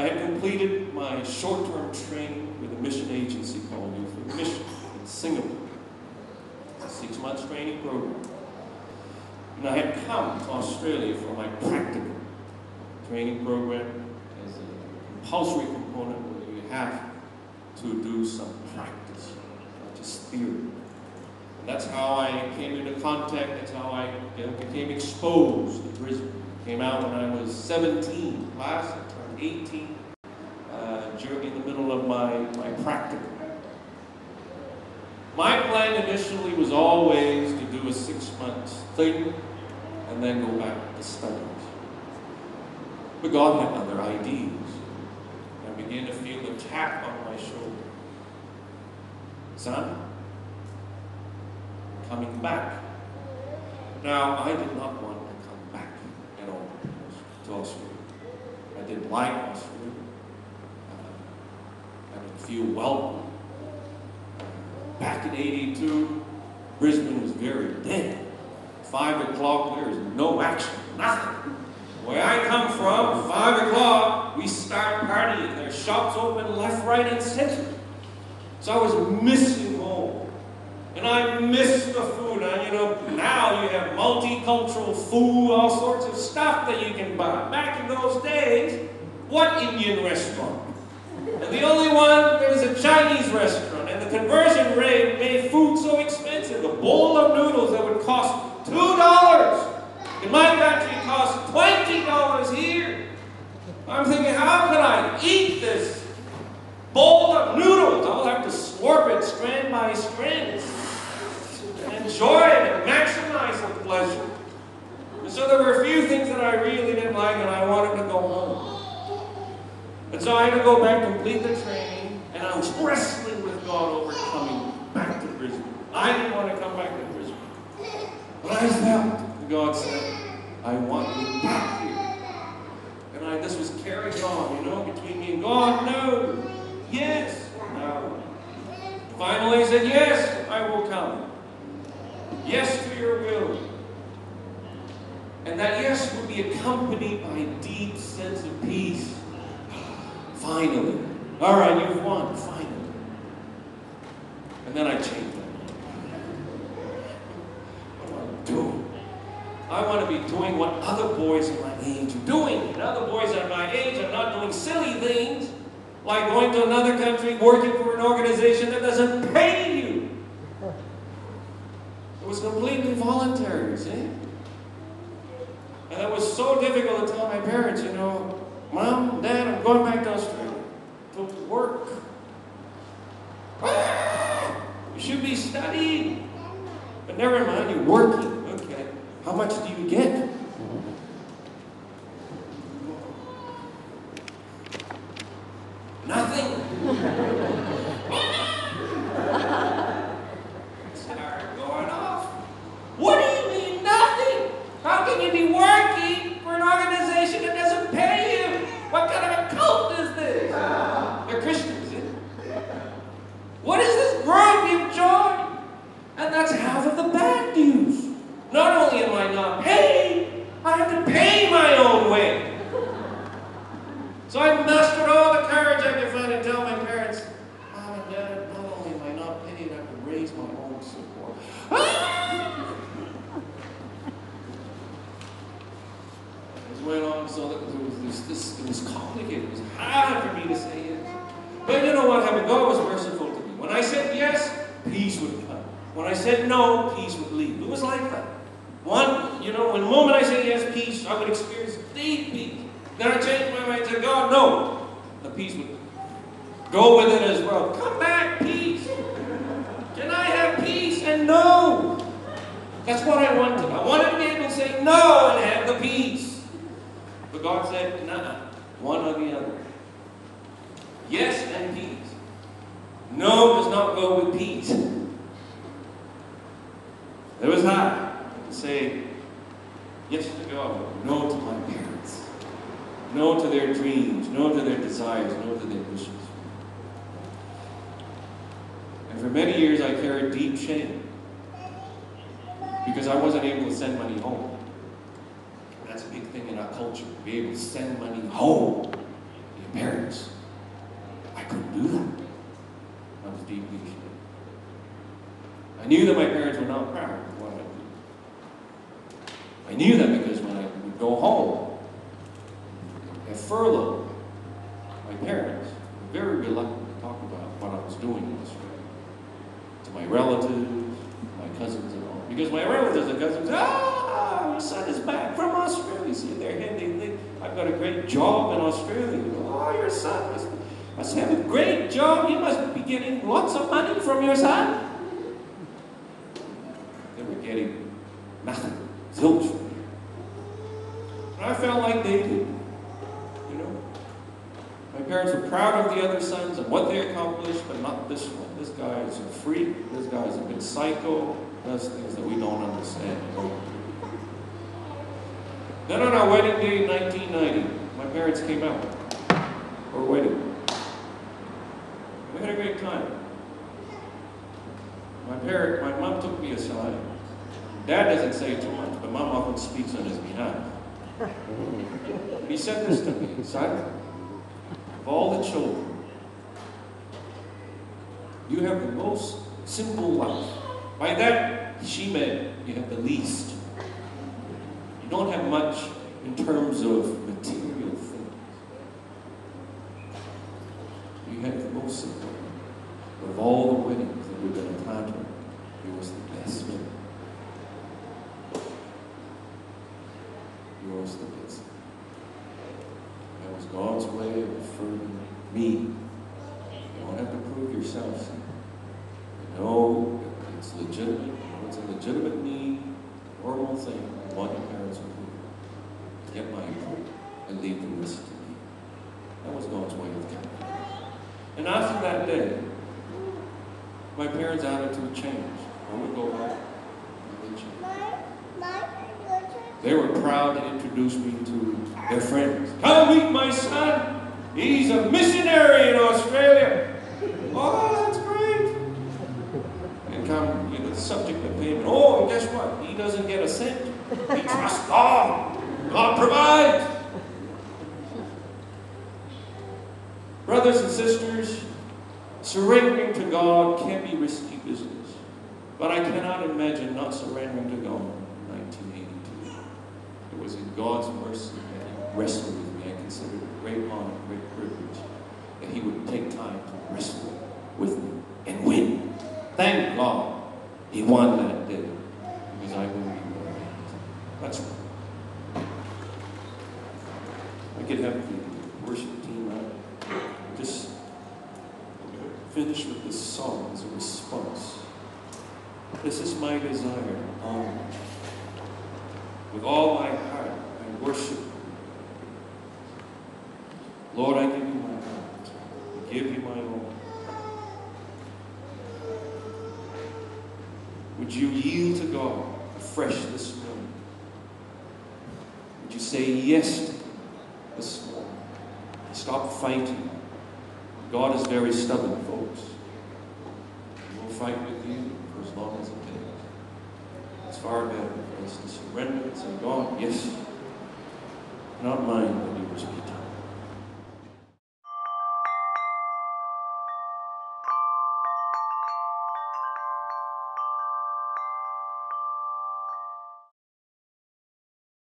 I had completed my short-term training with a mission agency called Youth for Mission in Singapore. It's a 6-month training program. And I had come to Australia for my practical training program as a compulsory component where you have to do some practice, not just theory. And that's how I came into contact, that's how I became exposed to Brisbane. Came out when I was 17, class, I turned 18 in the middle of my practical. My plan initially was always to do a 6-month thing and then go back to studies. But God had other ideas. I began to feel a tap on my shoulder. Son, I'm coming back. Now, I did not want to come back at all to Australia. I didn't like Australia. I didn't feel welcome. Back in '82, Brisbane was very dead. 5 o'clock, there is no action, nothing. Where I come from, 5 o'clock, we start partying. There's shops open left, right, and center. So I was missing home. And I missed the food. And, you know, now you have multicultural food, all sorts of stuff that you can buy. Back in those days, what Indian restaurant? And the only one, there was a Chinese restaurant. And the conversion rate made food so expensive. A bowl of noodles that would cost $2. In my country, it costs $20 here. I'm thinking, how can I eat this bowl of noodles? I'll have to slurp it strand by strand and enjoy it and maximize the pleasure. And so there were a few things that I really didn't like, and I wanted to go home. And so I had to go back, complete the training, and I was wrestling with God over coming back to Brisbane. I didn't want to come back to Brisbane. But I felt God said, I want you back here. And this was carried on, you know, between me and God. No. Yes. No. Finally I said, yes, I will come. Yes to your will. And that yes would be accompanied by a deep sense of peace. Finally. All right, you've won. Finally. And then I changed that. What do I do? I want to be doing what other boys in my age are doing. And other boys at my age are not doing silly things like going to another country, working for an organization that doesn't pay you. It was completely voluntary, see? And it was so difficult to tell my parents, you know, Mom, Dad, I'm going back to Australia to work. You should be studying. But never mind, you're working. Okay. How much do you get? Nothing. Start going off. What do you mean nothing? How can you be working for an organization that doesn't pay you? What kind of a cult is this? They're Christians, isn't it? What is this group you've joined? And that's half of the bad news. Not only am I not paid, I have to pay my own way. So I mustered all the courage I could find to tell my parents, Mom and Dad, not only am I not paid, I have to raise my own support. It went on so that it was complicated. It was hard for me to say yes. But you know what happened? God was merciful to me. When I said yes, peace would come. When I said no, peace would leave. It was like that. When the moment I said yes, peace, I would experience deep peace. Then I changed my mind and said, God, no. The peace would go with it as well. Come back, peace. Can I have peace? And no. That's what I wanted. I wanted to be able to say no and have the peace. But God said, nah, one or the other. Yes and peace. No does not go with peace. It was hard to say yes to God, no to my parents. No to their dreams, no to their desires, no to their wishes. And for many years I carried deep shame because I wasn't able to send money home. That's a big thing in our culture, to be able to send money home to your parents. knew that my parents were not proud of what I did. I knew that because when I would go home, at furlough, my parents were very reluctant to talk about what I was doing in Australia. To my relatives, my cousins and all. Because my relatives and cousins, your son is back from Australia. See, they're handy. I've got a great job in Australia. Oh, your son must have a great job. You must be getting lots of money from your son. They were getting nothing. Zilch. And I felt like they did. You know? My parents were proud of the other sons and what they accomplished, but not this one. This guy is a freak. This guy is a bit psycho. Does things that we don't understand. Then on our wedding day in 1990, my parents came out for a wedding. We had a great time. My mom took me aside. Dad doesn't say too much, but Mom often speaks on his behalf. And he said this to me, son, of all the children, you have the most simple life. By that, she meant you have the least. You don't have much in terms of material things. You have the most simple. Of all the weddings that we've been a part of, it was the best wedding. Yours the best. That was God's way of affirming me. You don't have to prove yourself, son. You know it's legitimate. You know it's a legitimate need, normal thing. What your parents would do. Get my approval and leave the rest to me. That was God's way of thinking. And after that day, my parents' attitude changed. I would go back, and they changed. They were proud to introduce me to their friends. Come meet my son. He's a missionary in Australia. Oh, that's great. And come, the subject of payment. Oh, and guess what? He doesn't get a cent. He trusts God. God provides. Brothers and sisters, surrendering to God can be risky business. But I cannot imagine not surrendering to God in 1982. It was in God's mercy that He wrestled with me. I consider it a great honor, a great privilege that He would take time to wrestle with me and win. Thank God He won that day because I wouldn't be where I am. That's right. I could have the worship team out. Just finish with this song as a response. This is my desire. With all my heart, I worship you. Lord, I give you my heart. I give you my all. Would you yield to God afresh this morning? Would you say yes to Him this morning? Stop fighting. God is very stubborn, folks. He will fight with you for as long as it takes. It's far better for us to surrender and say, God, yes, not mine, but yours be done.